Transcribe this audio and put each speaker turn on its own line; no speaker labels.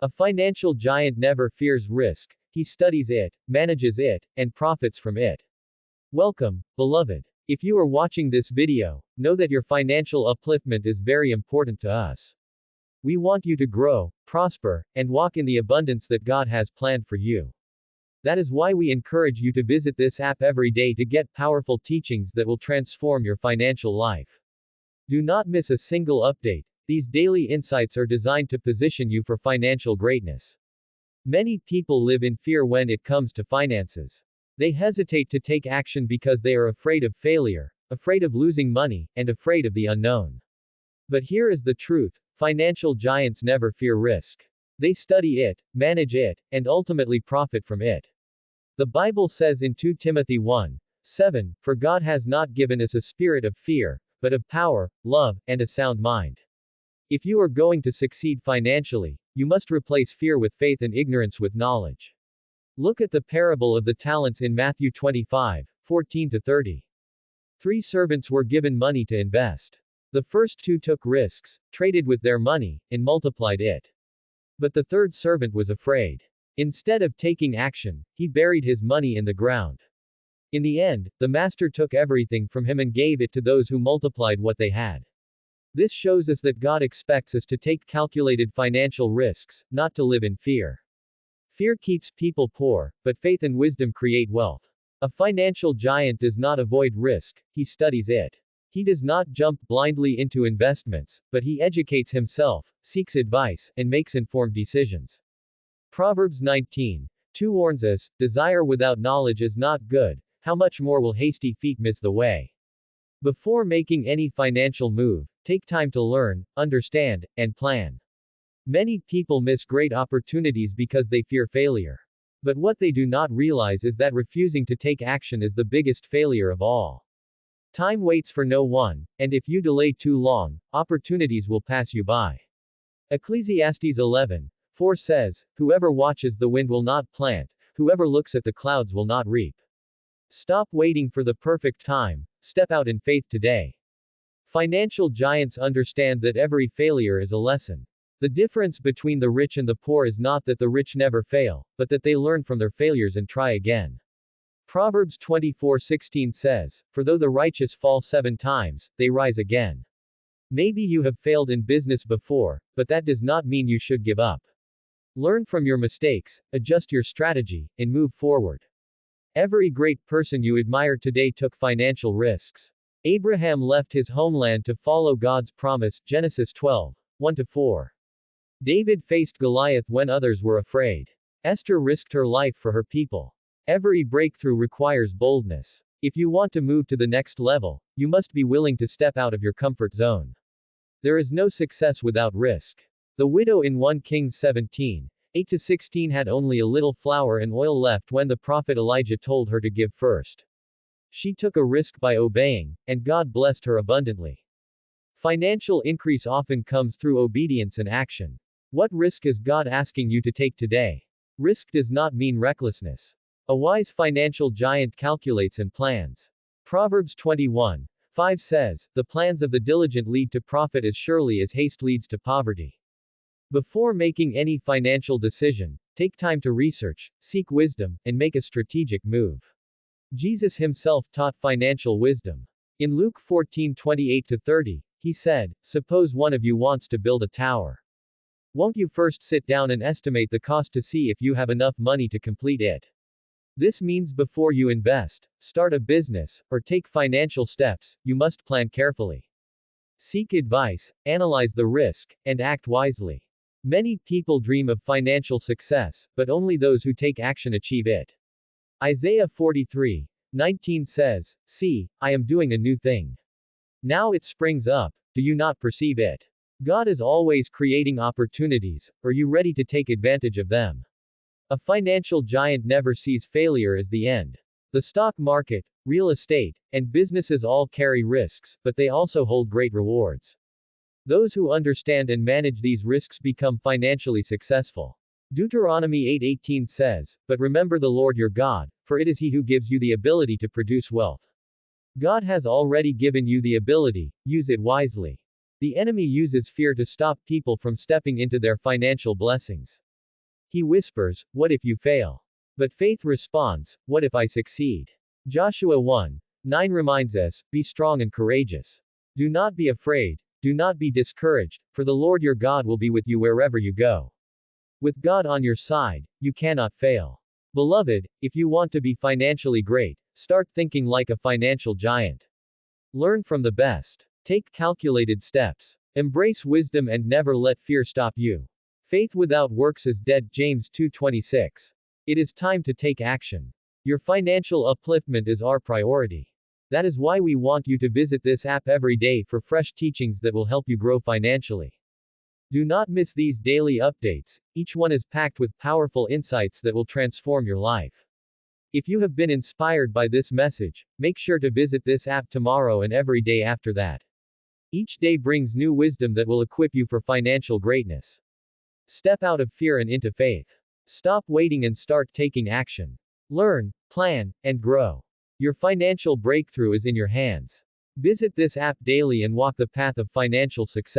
A financial giant never fears risk, he studies it, manages it, and profits from it. Welcome, beloved. If you are watching this video, know that your financial upliftment is very important to us. We want you to grow, prosper, and walk in the abundance that God has planned for you. That is why we encourage you to visit this app every day to get powerful teachings that will transform your financial life. Do not miss a single update. These daily insights are designed to position you for financial greatness. Many people live in fear when it comes to finances. They hesitate to take action because they are afraid of failure, afraid of losing money, and afraid of the unknown. But here is the truth: financial giants never fear risk. They study it, manage it, and ultimately profit from it. The Bible says in 2 Timothy 1:7, "For God has not given us a spirit of fear, but of power, love, and a sound mind." If you are going to succeed financially, you must replace fear with faith and ignorance with knowledge. Look at the parable of the talents in Matthew 25:14-30. 3 servants were given money to invest. The first 2 took risks, traded with their money, and multiplied it. But the third servant was afraid. Instead of taking action, he buried his money in the ground. In the end, the master took everything from him and gave it to those who multiplied what they had. This shows us that God expects us to take calculated financial risks, not to live in fear. Fear keeps people poor, but faith and wisdom create wealth. A financial giant does not avoid risk, he studies it. He does not jump blindly into investments, but he educates himself, seeks advice, and makes informed decisions. Proverbs 19:2 warns us, "Desire without knowledge is not good, how much more will hasty feet miss the way?" Before making any financial move, take time to learn, understand, and plan. Many people miss great opportunities because they fear failure. But what they do not realize is that refusing to take action is the biggest failure of all. Time waits for no one, and if you delay too long, opportunities will pass you by. Ecclesiastes 11:4 says, "Whoever watches the wind will not plant, whoever looks at the clouds will not reap." Stop waiting for the perfect time, step out in faith today. Financial giants understand that every failure is a lesson. The difference between the rich and the poor is not that the rich never fail, but that they learn from their failures and try again. Proverbs 24:16 says, "For though the righteous fall 7 times, they rise again." Maybe you have failed in business before, but that does not mean you should give up. Learn from your mistakes, adjust your strategy, and move forward. Every great person you admire today took financial risks. Abraham left his homeland to follow God's promise, Genesis 12:1-4. David faced Goliath when others were afraid. Esther risked her life for her people. Every breakthrough requires boldness. If you want to move to the next level, you must be willing to step out of your comfort zone. There is no success without risk. The widow in 1 Kings 17:8-16 had only a little flour and oil left when the prophet Elijah told her to give first. She took a risk by obeying, and God blessed her abundantly. Financial increase often comes through obedience and action. What risk is God asking you to take today? Risk does not mean recklessness. A wise financial giant calculates and plans. Proverbs 21:5 says, "The plans of the diligent lead to profit as surely as haste leads to poverty." Before making any financial decision, take time to research, seek wisdom, and make a strategic move. Jesus himself taught financial wisdom. In Luke 14:28-30, he said, "Suppose one of you wants to build a tower. Won't you first sit down and estimate the cost to see if you have enough money to complete it?" This means before you invest, start a business, or take financial steps, you must plan carefully. Seek advice, analyze the risk, and act wisely. Many people dream of financial success, but only those who take action achieve it. Isaiah 43:19 says, "See, I am doing a new thing. Now it springs up, do you not perceive it?" God is always creating opportunities. Are you ready to take advantage of them? A financial giant never sees failure as the end. The stock market, real estate, and businesses all carry risks, but they also hold great rewards. Those who understand and manage these risks become financially successful. Deuteronomy 8:18 says, "But remember the Lord your God, for it is He who gives you the ability to produce wealth." God has already given you the ability, use it wisely. The enemy uses fear to stop people from stepping into their financial blessings. He whispers, "What if you fail?" But faith responds, "What if I succeed?" Joshua 1:9 reminds us, "Be strong and courageous. Do not be afraid, do not be discouraged, for the Lord your God will be with you wherever you go." With God on your side, you cannot fail. Beloved, if you want to be financially great, start thinking like a financial giant. Learn from the best. Take calculated steps. Embrace wisdom and never let fear stop you. Faith without works is dead. James 2:26. It is time to take action. Your financial upliftment is our priority. That is why we want you to visit this app every day for fresh teachings that will help you grow financially. Do not miss these daily updates, each one is packed with powerful insights that will transform your life. If you have been inspired by this message, make sure to visit this app tomorrow and every day after that. Each day brings new wisdom that will equip you for financial greatness. Step out of fear and into faith. Stop waiting and start taking action. Learn, plan, and grow. Your financial breakthrough is in your hands. Visit this app daily and walk the path of financial success.